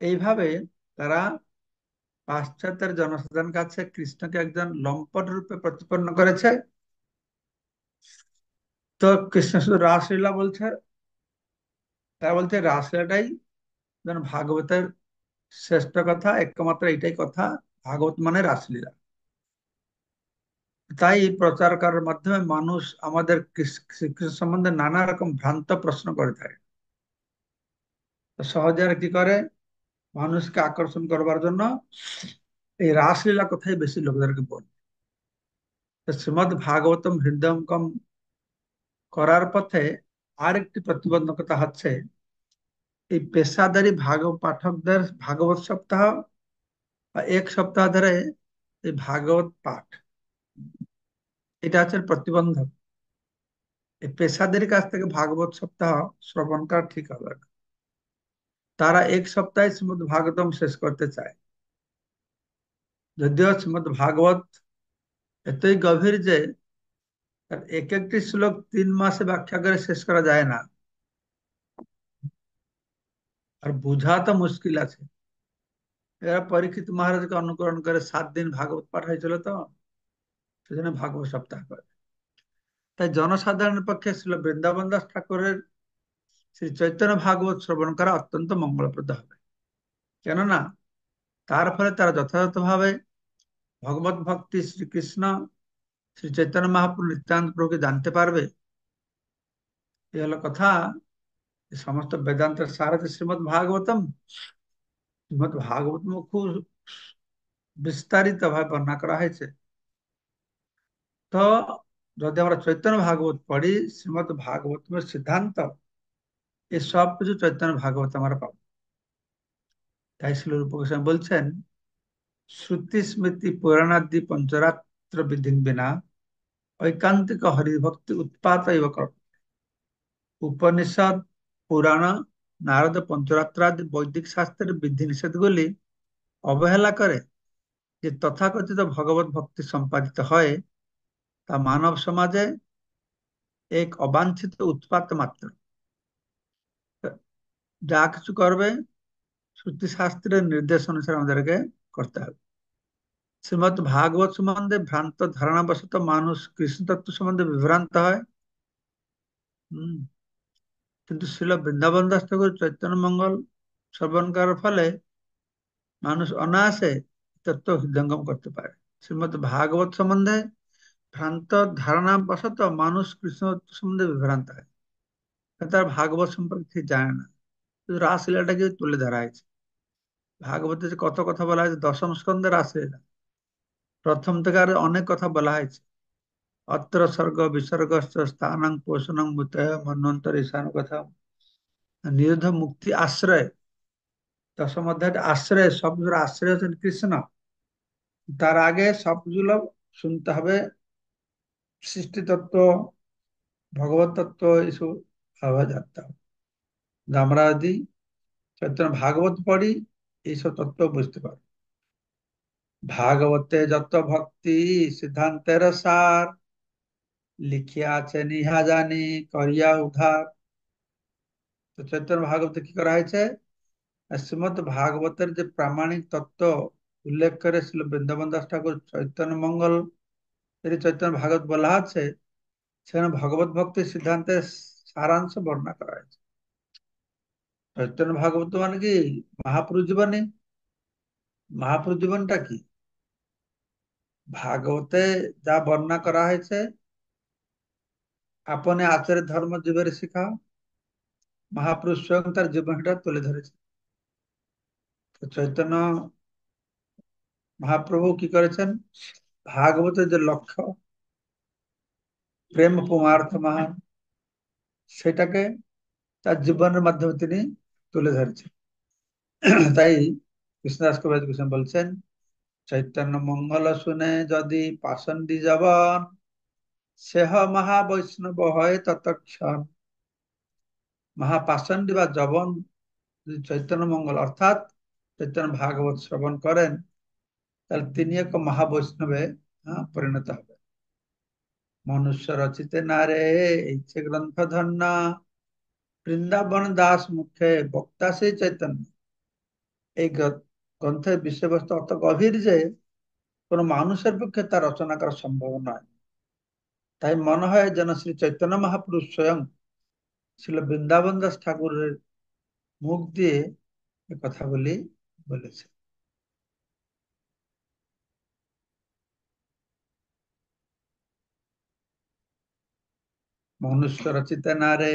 এইভাবে তারা পাশ্চাত্যের জনসাধারণের কাছে কৃষ্ণকে একজন লম্পট রূপে প্রতিপন্ন করেছে। তো কৃষ্ণ শুধু রাসলীলা বলছে, তারা বলছে রাসলীলাটাই যেন ভাগবতের শ্রেষ্ঠ কথা, একমাত্র এটাই কথা, ভাগবত মানে রাসলীলা। তাই এই প্রচার করার মাধ্যমে মানুষ আমাদের শ্রীকৃষ্ণ সম্বন্ধে নানা রকম ভ্রান্ত প্রশ্ন করে থাকে। তো সহজে আর কি করে, মানুষকে আকর্ষণ করবার জন্য এই রাসলীলা কথাই বেশি লোকদেরকে বলে। তো শ্রীমদ্ ভাগবতম হৃদয়ঙ্গম করার পথে আরেকটি প্রতিবন্ধকতা হচ্ছে এই পেশাদারী পাঠকদের ভাগবত সপ্তাহ বা এক সপ্তাহ ধরে এই ভাগবত পাঠ, এটা হচ্ছে প্রতিবন্ধক। এই পেশাদারি কাছ থেকে ভাগবত সপ্তাহ শ্রবণ করা ঠিক হবে না। তারা এক সপ্তাহে শ্রীমদ্ ভাগবতম শেষ করতে চায়, যদিও শ্রীমদ্ ভাগবত এতই গভীর যে তার এক একটি শ্লোক 3 মাসে ব্যাখ্যা করে শেষ করা যায় না, আর বোঝা তো মুশকিল আছে। এরা পরীক্ষিত মহারাজকে অনুকরণ করে 7 দিন ভাগবত পাঠ হয়েছিল, তো সেজন্য ভাগবত সপ্তাহ করে। তাই জনসাধারণের পক্ষে ছিল বৃন্দাবন দাস ঠাকুরের শ্রী চৈতন্য ভাগবত শ্রবণ করা অত্যন্ত মঙ্গলপ্রদ হবে। কেননা তার ফলে তারা যথাযথভাবে ভগবত ভক্তি, শ্রীকৃষ্ণ শ্রী চৈতন্য মহাপ্রভু নিত্যানন্দ প্রভুকে জানতে পারবে। এই হলো কথা। এই সমস্ত বেদান্তের সার হচ্ছে শ্রীমদ্ ভাগবতম। শ্রীমদ্ ভাগবতম খুব বিস্তারিত ভাবে বর্ণনা করা হয়েছে। তো যদি আমরা চৈতন্য ভাগবত পড়ি, শ্রীমদ্ ভাগবতমের সিদ্ধান্ত এই সব কিছু চৈতন্য ভাগবত আমরা পাবো। তাই শ্রী রূপ গোস্বামী বলছেন, শ্রুতি স্মৃতি পুরাণাদি পঞ্চরাত্র বিধি বিনা ঐকান্তিক হরিভক্তি উৎপাত উপনিষদ, পুরাণ, নারদ পঞ্চরাত্রাদি বৈদিক শাস্ত্রের বিধি নিষেধগুলি অবহেলা করে যে তথাকথিত ভগবত ভক্তি সম্পাদিত হয়, তা মানব সমাজে এক অবাঞ্ছিত উৎপাত মাত্র। যা কিছু করবে শ্রুতি শাস্ত্রের নির্দেশ অনুসারে আমাদেরকে করতে হবে। শ্রীমদ ভাগবত সম্বন্ধে ভ্রান্ত ধারণাবশত মানুষ কৃষ্ণ তত্ত্ব সম্বন্ধে বিভ্রান্ত হয়। হম কিন্তু শিল বৃন্দাবন দাস ঠাকুর চৈতন্য মঙ্গল শ্রবণ করার ফলে মানুষ অনায়াসে তত্ত্ব হৃদয়ঙ্গম করতে পারে। শ্রীমদ ভাগবত সম্বন্ধে ভ্রান্ত ধারণা বশত মানুষ কৃষ্ণ তত্ত্ব সম্বন্ধে বিভ্রান্ত হয়, তার ভাগবত সম্পর্কে ঠিক জানে না। শুধু রাসলীলাটাকে তুলে ধরা হয়েছে। ভাগবতে যে কত কথা বলা হয়েছে, দশম স্কন্ধে রাসলীলা, প্রথম থেকে আর অনেক কথা বলা হয়েছে। অত্র স্বর্গ বিসর্গ স্থানাং পোষণং মুতয় মন্বন্তর ঈশান কথা, নিরোধ মুক্তি আশ্রয়, দশম অধ্যায়টা আশ্রয়, সবগুলোর আশ্রয় হচ্ছেন কৃষ্ণ। তার আগে সবগুলো শুনতে হবে সৃষ্টি তত্ত্ব, ভগবত তত্ত্ব, এইসব ভাবা জানতে হবে। আমরা যদি চৈতন্য ভাগবত পড়ি, এইসব তত্ত্ব বুঝতে পারবো। ভাগবতে যত ভক্তি সিদ্ধান্তের সার, লিখিয়া আছেন ইহা জানি করিয়া উদ্ধার। তো চৈতন্য ভাগবতে কি করা হয়েছে, শ্রীমদ ভাগবতের যে প্রামাণিক তত্ত্ব উল্লেখ করে ছিল বৃন্দাবন দাস ঠাকুর চৈতন্য মঙ্গল চৈতন্য ভাগবত বলা আছে, সেখানে ভগবত ভক্তির সিদ্ধান্তের সারাংশ বর্ণনা করা হয়েছে। চৈতন্য ভাগবত মানে কি, মহাপুরুষ জীবনী। মহাপুরুষ জীবনটা কি, ভাগবতে যা বর্ণনা করা হয়েছে, আপনে আচার্য ধর্ম জীবের শিখাও, মহাপুরুষ স্বয়ং তার জীবনটা তুলে ধরেছে। তো চৈতন্য মহাপ্রভু কি করেছেন, ভাগবতের যে লক্ষ্য, প্রেম পরমার্থ মহান, সেটাকে তার জীবনের মাধ্যমে তিনি তুলে ধরেছেন। তাই কৃষ্ণদাস কবিরাজ কৃষ্ণ বলছেন, চৈতন্য মঙ্গল শুনে যদি পাষণ্ডী জবন, সেহ মহাবৈষ্ণব হয় ততক্ষণ। মহাপাষণ্ডী বা জবন যদি চৈতন্য মঙ্গল অর্থাৎ চৈতন্য ভাগবত শ্রবণ করেন, তাহলে তিনি এক মহাবৈষ্ণবে পরিণত হবে। মনুষ্য রচিতে নারে ইচ্ছে গ্রন্থ ধন্য, বৃন্দাবন দাস মুখে বক্তা সেই চৈতন্য। এই গ্রন্থের বিষয়বস্তু অত গভীর যে কোনো মানুষের পক্ষে তা রচনা করা সম্ভব নয়। তাই মনে হয় যেন শ্রী চৈতন্য মহাপুরুষ স্বয়ং ছিল বৃন্দাবন দাস ঠাকুরের মুখ দিয়ে এ কথাগুলি বলেছে। মনুষ্য রচিতে নারে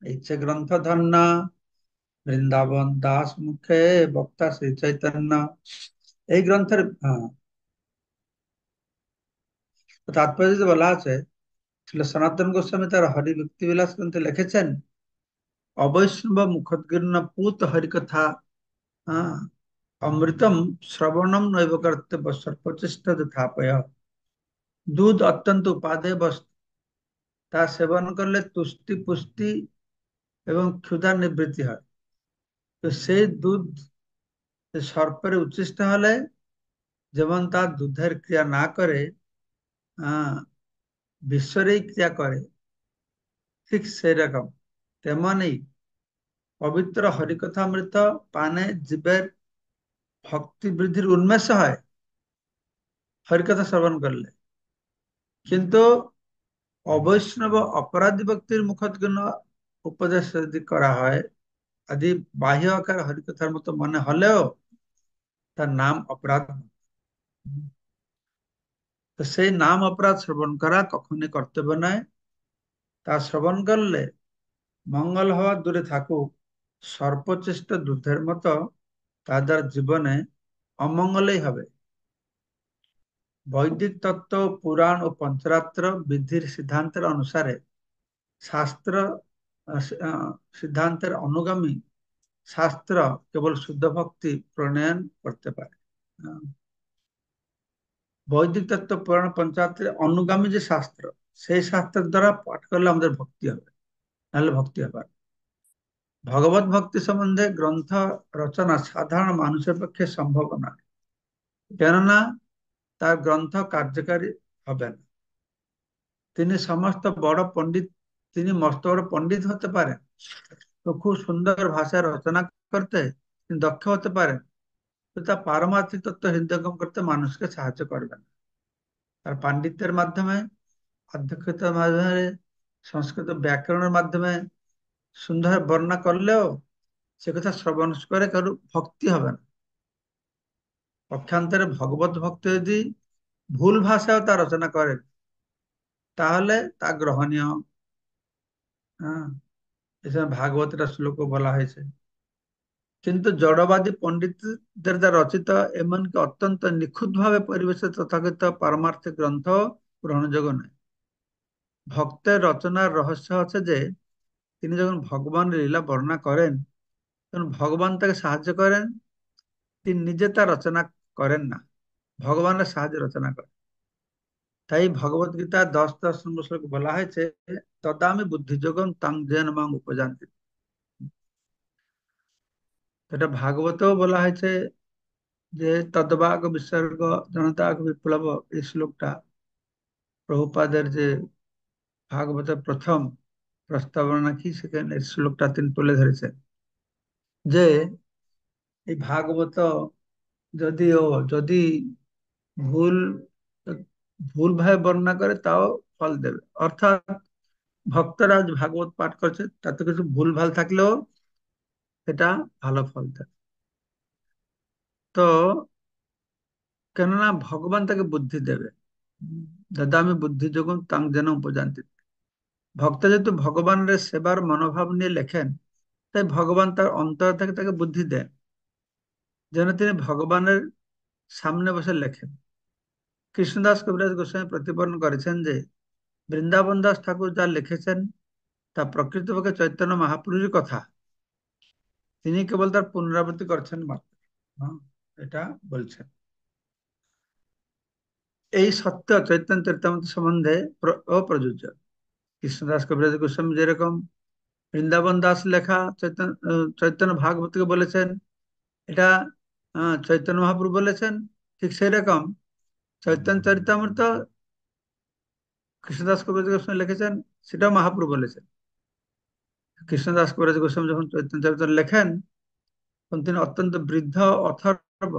ইচ্ছে গ্রন্থ ধন্য, বৃন্দাবন দাস মুখে বক্তা শ্রী চৈতন্য। এই গ্রন্থের তাৎপর্য যদি বলা আছে, ছিল সনাতন গোস্বামী তার হরি ভক্তি বিলাস গ্রন্থে লিখেছেন, অবৈষ্ণব মুখোদ্গীর্ণ পুত হরিকথা অমৃতম শ্রবণম নৈব কর্তব্য সর্বচেষ্ট যথাপয়। দুধ অত্যন্ত উপাদেয় বস্তু, তা সেবন করলে তুষ্টি পুষ্টি এবং ক্ষুধা নিবৃত্তি হয়। তো সেই দুধ সর্পের উচ্ছিষ্ট হলে যেমন তার দুধের ক্রিয়া না করে আহ বিশ্বরেই ক্রিয়া করে, ঠিক সেই রকম তেমনি পবিত্র হরিকথামৃত পানে জীবের ভক্তি বৃদ্ধির উন্মেষ হয় হরিকথা শ্রবণ করলে। কিন্তু অবৈষ্ণব অপরাধী ব্যক্তির মুখোদ্গীর্ণ উপদেশ যদি করা হয়, আদি বাহ্য আকার হরিকথার মতো মনে হলেও তার নাম অপরাধ। তো সেই নাম অপরাধ শ্রবণ করা কখনই কর্তব্য নয়। তা শ্রবণ করলে মঙ্গল হওয়া দূরে থাকুক, সর্বচেষ্ট দুধের মতো তাদের জীবনে অমঙ্গলই হবে। বৈদিক তত্ত্ব, পুরাণ ও পঞ্চরাত্র বিধির সিদ্ধান্তের অনুসারে শাস্ত্র সিদ্ধান্তের অনুগামী শাস্ত্র কেবল শুদ্ধ ভক্তি প্রণয়ন করতে পারে। আহ, বৈদিক তত্ত্ব, পুরাণ, পঞ্চরাত্রের অনুগামী যে শাস্ত্র, সেই শাস্ত্রের দ্বারা পাঠ করলে আমাদের ভক্তি হবে, নাহলে ভক্তি হবে না। ভগবত ভক্তি সম্বন্ধে গ্রন্থ রচনা সাধারণ মানুষের পক্ষে সম্ভব নয়, কেননা তার গ্রন্থ কার্যকারী হবে না। তিনি সমস্ত বড় পণ্ডিত, তিনি মস্ত বড় পণ্ডিত হতে পারেন, তো খুব সুন্দর ভাষায় রচনা করতে তিনি দক্ষ হতে পারেন, তো তা পারমার্থিক তত্ত্ব হৃদয়ঙ্গম করতে মানুষকে সাহায্য করবে না। তার পাণ্ডিত্যের মাধ্যমে, অধ্যক্ষতার মাধ্যমে, সংস্কৃত ব্যাকরণের মাধ্যমে সুন্দর বর্ণনা করলেও সে কথা শ্রবণ করে কারো ভক্তি হবে না। পক্ষান্তরে ভগবত ভক্ত যদি ভুল ভাষায় তা রচনা করেন, তাহলে তা গ্রহণীয়। হ্যাঁ, এখানে ভাগবতের শ্লোকও বলা হয়েছে। কিন্তু জড়বাদী পণ্ডিতদের দ্বারা রচিত এমনকি অত্যন্ত নিখুঁত ভাবে পরিবেশিত তথাকথিত পারমার্থিক গ্রন্থ গ্রহণযোগ্য নয়। ভক্তের রচনার রহস্য হচ্ছে যে তিনি যখন ভগবানের লীলা বর্ণনা করেন, তখন ভগবান তাকে সাহায্য করেন, তিনি নিজে তা রচনা করেন না, ভগবানের সাহায্যে রচনা করেন। তাই ভগবত গীতা 10-10 শ্লোকে বলা হয়েছে, তদামি বুদ্ধিযোগম তাং যেন মাং উপজানতি। এটা ভাগবতেও বলা হয়েছে যে তদ্বাগ বিসর্গ জনতাগ বিপ্লব, এই শ্লোকটা প্রভুপাদের যে ভাগবতের প্রথম প্রস্তাবনা কি, সেখানে এই শ্লোকটা তিনি তুলে ধরেছেন যে এই ভাগবত যদিও যদি ভুল ভুল ভাবে বর্ণনা করে তাও ফল দেবে। অর্থাৎ ভক্তরা যে ভাগবত পাঠ করছে তাতে কিছু ভুল ভাল থাকলেও এটা ভালো ফল দেবে। তো কেননা ভগবান তাকে বুদ্ধি দেবে, দাদা আমি বুদ্ধি যোগুন তাং যেন উপজানতি। ভক্ত যেহেতু ভগবানের সেবার মনোভাব নিয়ে লেখেন, তাই ভগবান তার অন্তর থেকে তাকে বুদ্ধি দেন, যেন তিনি ভগবানের সামনে বসে লেখেন। কৃষ্ণদাস কবিরাজ গোস্বামী প্রতিপাদন করেছেন যে বৃন্দাবন দাস ঠাকুর যা লিখেছেন তা প্রকৃতপক্ষে চৈতন্য মহাপ্রভুর কথা, তিনি কেবল তার পুনরাবৃত্তি করছেন মাত্র। হ্যাঁ, এটা বলছেন। এই সত্য চৈতন্য চরিতামৃত সম্বন্ধে অপ্রযোজ্য। কৃষ্ণদাস কবিরাজ গোস্বামী যেরকম বৃন্দাবন দাস লেখা চৈতন্য ভাগবতকে বলেছেন, এটা চৈতন্য মহাপ্রভু বলেছেন, ঠিক সেই রকম চৈতন্য চরিতামৃত কৃষ্ণদাস কবিরাজ গোস্বামী লিখেছেন, সেটাও মহাপ্রভু বলেছেন। কৃষ্ণদাস কবিরাজ গোস্বামী যখন চৈতন্য চরিতামৃত লেখেন তখন তিনি অত্যন্ত বৃদ্ধ অথর্ব,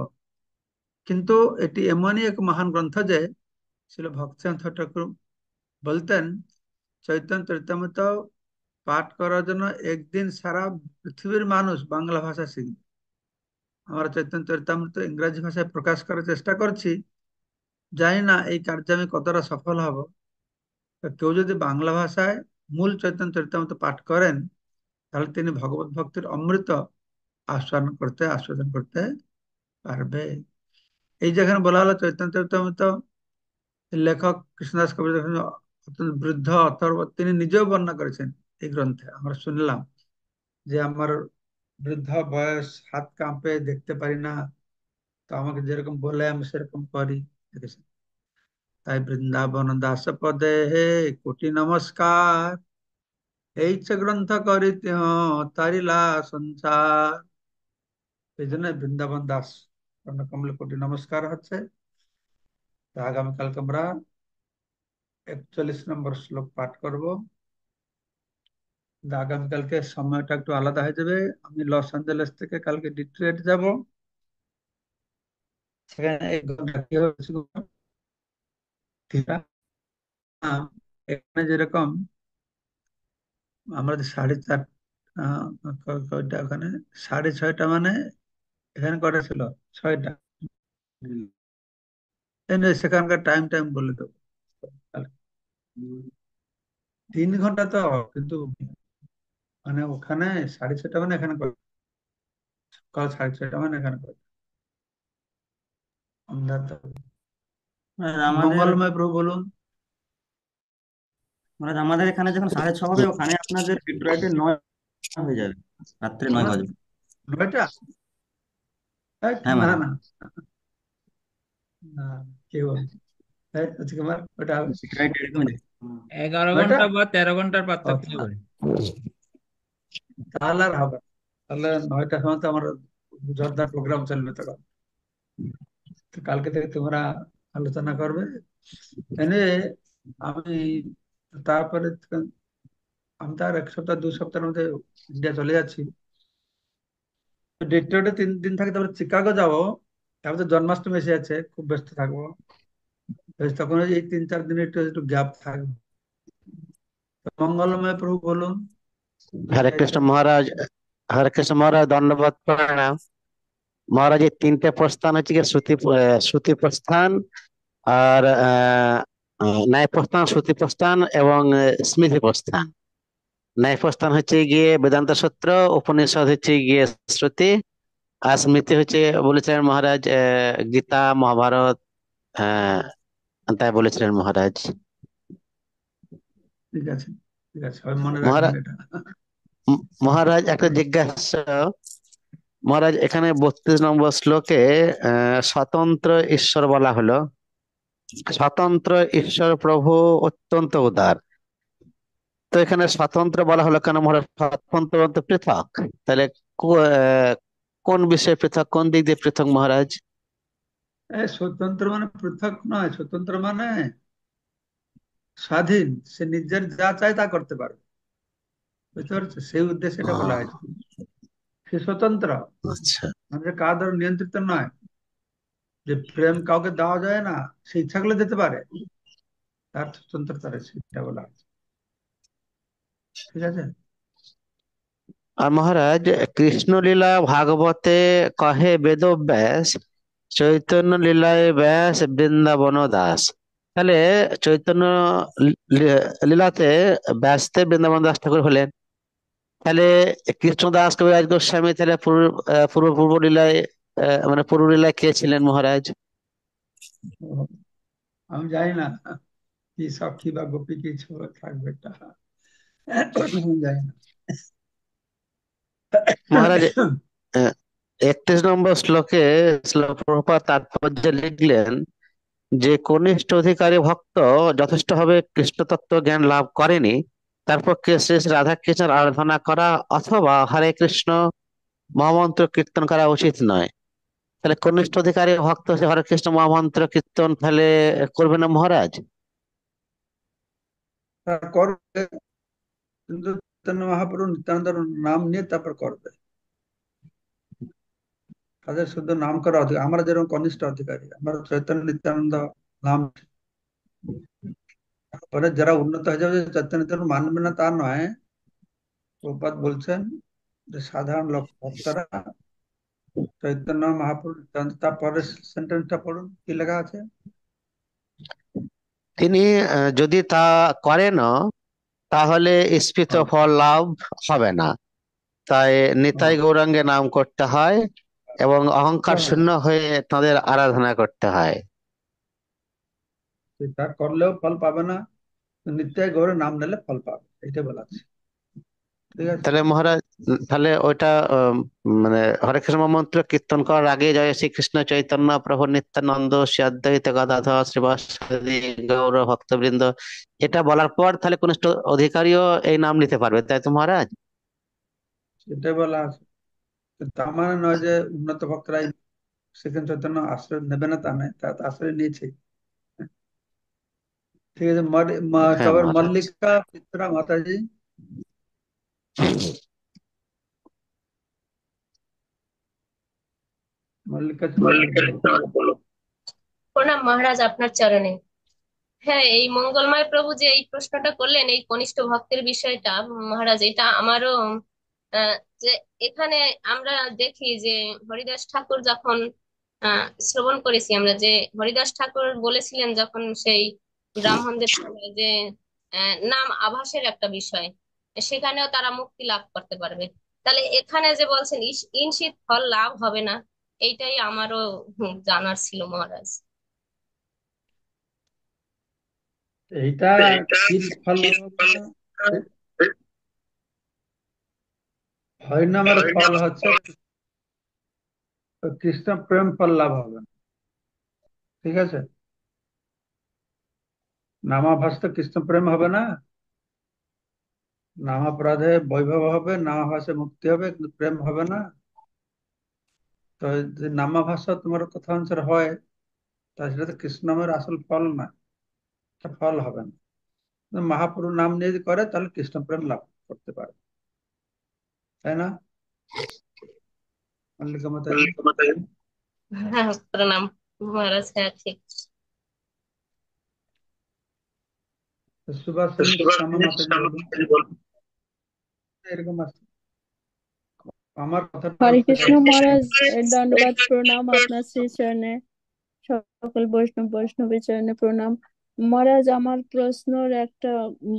কিন্তু এটি এমনই এক মহান গ্রন্থ যে ছিল ভক্তিনাথ ঠাকুর বলতেন চৈতন্য চরিতামৃত পাঠ করার জন্য একদিন সারা পৃথিবীর মানুষ বাংলা ভাষা শিখবে। আমরা চৈতন্য চরিতামৃত ইংরাজি ভাষায় প্রকাশ করার চেষ্টা করছি, জানি না এই কার্যে আমি কতটা সফল হব। তো কেউ যদি বাংলা ভাষায় মূল চৈতন্য চরিতামৃত পাঠ করেন তাহলে তিনি ভগবত ভক্তির অমৃত আস্বাদন করতে পারবে। এই যেখানে বলা হলো চৈতন্য চরিতামৃত লেখক কৃষ্ণদাস কবির অত্যন্ত বৃদ্ধ অথর্ব, তিনি নিজেও বর্ণনা করেছেন এই গ্রন্থে। আমরা শুনলাম যে আমার বৃদ্ধ বয়স, হাত কাঁপে, দেখতে পারি না, তো আমাকে যেরকম বলে আমি সেরকম করি। দেখেছেন, তাই বৃন্দাবন দাস পদে হে কোটি নমস্কার, এই যে গ্রন্থ করিতে তারিলা সংসার। এই জন্য বৃন্দাবন দাস কমলে কোটি নমস্কার হচ্ছে। তো আগামীকালকে আমরা 41 নম্বর শ্লোক পাঠ করব। আগামীকালকে সময়টা একটু আলাদা হয়ে যাবে। আমি লস অ্যাঞ্জেলেস থেকে কালকে ডিট্রয়েট যাব। সেখানে 1 ঘন্টা কি হচ্ছে এখানে যেরকম আমরা যে 4:30 কয়টা ওখানে 6:30 মানে এখানে কটা ছিল? 6টা। সেখানকার টাইম টাইম বলে দেবো। 3 ঘন্টা তো, কিন্তু মানে ওখানে 6:30 মানে এখানে সকাল 6:30 মানে এখানে আমরা তো আমাদের মঙ্গলময় প্রভু বলুন। আমাদের এখানে যখন 6:30 হবে, ওখানে আপনাদের ডিট্রয়েটে 9 হয়ে যাবে, রাত্রে 9 আমার বাজবে। 9টা? হ্যাঁ না মহারাজ। না না, কে বল? আজকে আমার ওটা ডিট্রয়েট এরকমই দেখি। 9টা। 11 ঘন্টা বা 13 ঘন্টার ও, পার্থক্য হবে। তাহলে আর হবে না। তাহলে 9টার সময় তো আমার জোরদার প্রোগ্রাম চলবে তখন। তো কালকে থেকে তোমরা আলোচনা করবে এনে। আমি তারপরে আমি তো আর 1 সপ্তাহ 2 সপ্তাহের মধ্যে ইন্ডিয়া চলে যাচ্ছি। ডেট্রয়েটে 3 দিন থাকে, তারপরে চিকাগো যাবো। তারপরে তো জন্মাষ্টমী এসে যাচ্ছে, খুব ব্যস্ত থাকবো। তখন ওই এই 3-4 দিনের একটু একটু গ্যাপ থাকবে। তো মঙ্গলময় প্রভু বলুন। হরে কৃষ্ণ মহারাজ। হরে কৃষ্ণ মহারাজ, ধন্যবাদ, প্রণাম মহারাজ। এই 3টে প্রস্থান হচ্ছে গিয়ে শ্রুতি প্রস্থান, আর ন্যায় প্রস্থান, শ্রুতি প্রস্থান এবং স্মৃতি প্রস্থান। ন্যায় প্রস্থান হচ্ছে গিয়ে বেদান্ত সূত্র, উপনিষদ হচ্ছে গিয়ে শ্রুতি, আর স্মৃতি হচ্ছে বলেছিলেন মহারাজ গীতা, মহাভারত, আহ তাই বলেছিলেন মহারাজ। ঠিক আছে, ঠিক আছে, সবাই মনে রাখবেন মহারাজ, এটা। মহারাজ একটা জিজ্ঞাসা। মহারাজ, এখানে 32 নম্বর শ্লোকে স্বতন্ত্র ঈশ্বর বলা হলো। স্বতন্ত্র ঈশ্বর প্রভু অত্যন্ত উদার, তো এখানে স্বতন্ত্র বলা হলো কেন মহারাজ? স্বতন্ত্র বলতে পৃথক, তাহলে কোন বিষয়ে পৃথক, কোন দিক দিয়ে পৃথক মহারাজ? স্বতন্ত্র মানে পৃথক নয়, স্বতন্ত্র মানে স্বাধীন। সে নিজের যা চায় তা করতে পারবে, বুঝতে পারছো? সেই উদ্দেশ্যে এটা বলা হয়েছে। সে স্বতন্ত্র, আচ্ছা। মানে কারোর নিয়ন্ত্রিত নয়। যে প্রেম কাউকে দেওয়া যায় না, সে ইচ্ছা করলে দিতে পারে, তার স্বতন্ত্রতা রয়েছে, এটা বলা হয়েছে। ঠিক আছে। আর মহারাজ, কৃষ্ণলীলা ভাগবতে কহে বেদব্যাস, চৈতন্য লীলায় ব্যাস বৃন্দাবন দাস। তাহলে চৈতন্য লীলাতে ব্যাসতে বৃন্দাবন দাস ঠাকুর হলেন। তাহলে কৃষ্ণদাস কবিরাজ গোস্বামী তাহলে পূর্ব পূর্ব লীলায় মানে পূর্ব লীলায় কে ছিলেন মহারাজ? আমি জানি না কি সখী বা গোপী কিছু থাকবে এটা, আমি জানি না। মহারাজ, 31 নম্বর শ্লোকে শ্রীল প্রভুপাদ তাৎপর্য লিখলেন যে কনিষ্ঠ অধিকারী ভক্ত যথেষ্টভাবে কৃষ্ণ তত্ত্ব জ্ঞান লাভ করেনি, তার পক্ষে শ্রী শ্রী রাধা কৃষ্ণের আরাধনা করা অথবা হরে কৃষ্ণ মহামন্ত্র কীর্তন করা উচিত নয়। তাহলে কনিষ্ঠ অধিকারী ভক্ত সে হরে কৃষ্ণ মহামন্ত্র কীর্তন তাহলে করবে না মহারাজ? তারা করবে, কিন্তু চৈতন্য মহাপ্রভু নিত্যানন্দের নাম নিয়ে তারপর করবে। তাদের শুধু নাম করা অধিকার, আমরা যেরকম কনিষ্ঠ অধিকারী, আমরা চৈতন্য নিত্যানন্দ নাম, পরে যারা উন্নত হয়ে যাবে যে চৈতন্য নিত্যানন্দ মানবে না তা নয়। প্রভুপাদ বলছেন যে সাধারণ লোক ভক্তরা চৈতন্য মহাপ্রভু নিত্যানন্দ, তারপরে সেন্টেন্সটা পড়ুন কি লেখা আছে। তিনি যদি তা করেন তাহলে স্ফীত হ্যাঁ, ফল লাভ হবে না। তাই নিতাই হ্যাঁ, গৌরাঙ্গে নাম করতে হয় এবং অহংকার হ্যাঁ, শূন্য হয়ে তাদের আরাধনা করতে হয়। তা করলেও ফল পাবে না, নিত্যাই গৌরে নাম নিলে ফল পাবে, এইটা বলা আছে। ঠিক আছে। তাহলে মহারাজ, তাহলে ওইটা মানে হরে কৃষ্ণ মন্ত্র কীর্তন করার আগে জয় শ্রীকৃষ্ণ চৈতন্য প্রভু নিত্যানন্দ শ্রী অদ্বৈত গদাধর শ্রীবাসাদি গৌর ভক্তবৃন্দ, এটা বলার পর তাহলে কনিষ্ঠ অধিকারীও এই নাম নিতে পারবে, তাই তো মহারাজ? এটাই বলা আছে। তার মানে নয় যে উন্নত ভক্তরাই সেখানে চৈতন্য আশ্রয় নেবে না তা নয়, তা তো আশ্রয় নিয়েছে। ঠিক আছে। হ্যাঁ তবে মহারাজ। মল্লিকা চিত্রা মাতাজি, মল্লিকা চিত্রা বলো। প্রণাম মহারাজ আপনার চরণে। হ্যাঁ, এই মঙ্গলময় প্রভু যে এই প্রশ্নটা করলেন এই কনিষ্ঠ ভক্তের বিষয়টা, মহারাজ এটা আমারও আহ, যে এখানে আমরা দেখি যে হরিদাস ঠাকুর যখন শ্রবণ করেছি আমরা যে হরিদাস ঠাকুর বলেছিলেন যখন সেই ব্রাহ্মণদের সঙ্গে যে নাম আভাসের একটা বিষয়, সেখানেও তারা মুক্তি লাভ করতে পারবে। তাহলে এখানে যে বলছেন ইনশিত ফল লাভ হবে না, এইটাই আমারও জানার ছিল মহারাজ। এইটা কি ফল লাভ হবে না, হরিনামের ফল হচ্ছে কৃষ্ণ প্রেম ফল লাভ হবে না। ঠিক আছে। নামাভাস তো কৃষ্ণ প্রেম হবে না, নামাপরাধে বৈভব হবে, নামাভাসে মুক্তি হবে, কিন্তু প্রেম হবে না। তো যদি নামাভাষা তোমার কথা অনুসারে হয়, তা সেটা তো কৃষ্ণ নামের আসল ফল না, এটা ফল হবে না। কিন্তু মহাপ্রভু নাম নিয়ে যদি করে তাহলে কৃষ্ণ প্রেম লাভ করতে পারে, তাই না মল্লিকা মাতাজি? হ্যাঁ, প্রণাম মহারাজ, হ্যাঁ ঠিক। তো সুভাষিনী শ্যামা মাতাজি বলুন, এরকম আছে। আমার কথাটা হরে বুঝতে কৃষ্ণ পেরেছেন? মহারাজ, দণ্ডবাদ প্রণাম আপনার শ্রী চরণে। সকল বৈষ্ণবের চরণে প্রণাম। মহারাজ, আমার প্রশ্নর একটা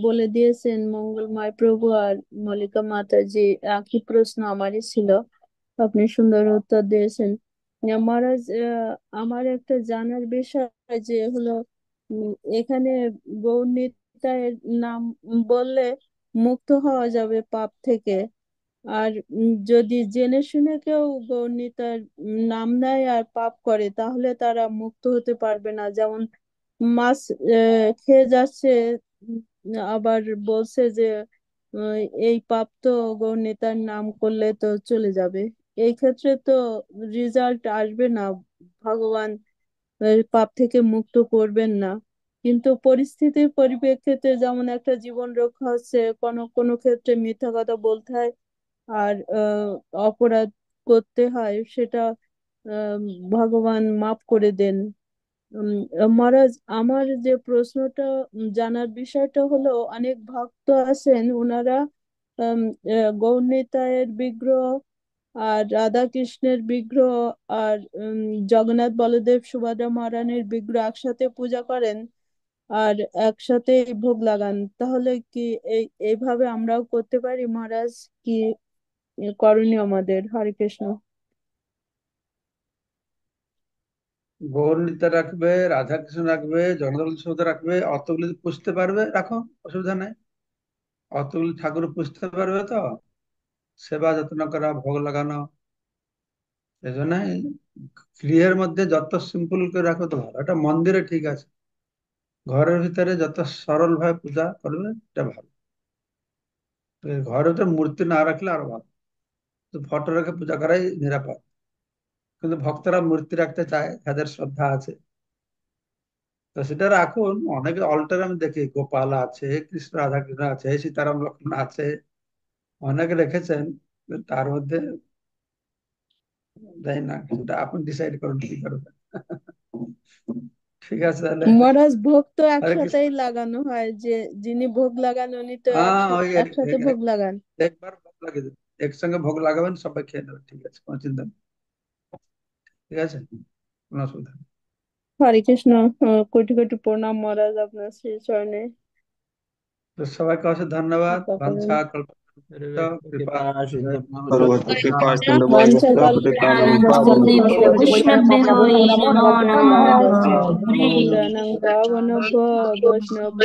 বলে দিয়েছেন মঙ্গলময় প্রভু আর মল্লিকা মাতাজি, একই প্রশ্ন আমারই ছিল, আপনি সুন্দর উত্তর দিয়েছেন। মহারাজ, আমার একটা জানার বিষয় যে হলো, এখানে গৌরনিতাইয়ের নাম বললে মুক্ত হওয়া যাবে পাপ থেকে। আর যদি জেনে শুনে কেউ গৌরনীতার নাম নেয় আর পাপ করে তাহলে তারা মুক্ত হতে পারবে না। যেমন মাছ খেয়ে যাচ্ছে, উম, আবার বলছে যে আহ, এই পাপ তো গৌরনীতার নাম করলে তো চলে যাবে। এই ক্ষেত্রে তো রেজাল্ট আসবে না, ভগবান পাপ থেকে মুক্ত করবেন না। কিন্তু পরিস্থিতির পরিপ্রেক্ষিতে যেমন একটা জীবন রক্ষা হচ্ছে, কোনো কোনো ক্ষেত্রে মিথ্যা কথা বলতে হয় আর অপরাধ করতে হয়, সেটা আহ, ভগবান মাফ করে দেন। উম, মহারাজ, আমার যে প্রশ্নটা জানার বিষয়টা হলো, অনেক ভক্ত আছেন ওনারা উম, গৌরনিতাইয়ের বিগ্রহ আর রাধা কৃষ্ণের বিগ্রহ আর জগন্নাথ বলদেব সুভদ্রা মহারানীর বিগ্রহ একসাথে পূজা করেন আর একসাথে ভোগ লাগান। তাহলে কি এইভাবে আমরাও করতে পারি মহারাজ? কি করণীয় আমাদের? হরে কৃষ্ণ। গৌরনীতা রাখবে, রাধাকৃষ্ণ রাখবে, জগন্নাথ সৌধ রাখবে, অতগুলি পুষতে পারবে রাখো, অসুবিধা নেই। অতগুলি ঠাকুর পুষতে পারবে তো, সেবা যত্ন করা, ভোগ লাগানো, এই জন্য গৃহের মধ্যে যত সিম্পল করে রাখো তো ভালো। এটা মন্দিরে ঠিক আছে, ঘরের ভিতরে যত সরল ভাবে পূজা করবে এটা ভালো। তো ঘরের ভিতরে মূর্তি না রাখলে আরো ভালো, তো ফটো রেখে পূজা করাই নিরাপদ। কিন্তু ভক্তরা মূর্তি রাখতে চায়, তাদের শ্রদ্ধা আছে, তো সেটা রাখুন। অনেকে অল্টার আমি দেখি গোপাল আছে, কৃষ্ণ রাধা কৃষ্ণ আছে, সীতারাম লক্ষ্মণ আছে, অনেকে রেখেছেন। তার মধ্যে যাই না, সেটা আপনি ডিসাইড করুন কি করবেন। ঠিক আছে তাহলে। মহারাজ ভোগ তো হরে কৃষ্ণ। একসাথেই লাগানো হয়, যে যিনি ভোগ লাগান উনি তো হ্যাঁ, ওই একসাথে ভোগ লাগান। একবার ভোগ লাগিয়ে দেবেন, একসঙ্গে ভোগ লাগাবেন, সবাই খেয়ে নেবেন, ঠিক আছে, কোনো চিন্তা নেই। ঠিক আছে, কোনো অসুবিধা নেই। হরে কৃষ্ণ। কোটি কোটি প্রণাম মহারাজ আপনার শ্রী চরণে। তো সবাইকে অশেষ ধন্যবাদ। কৃপা করুন। বাঞ্ছা কল্পতরুভ্যশ্চ কৃপা सर्वत्र कृपा सिंधु বাঞ্ছা বৈষ্ণবে হই নমো নমঃ। হরি পতিতানাং পাবনেভ্যো বৈষ্ণব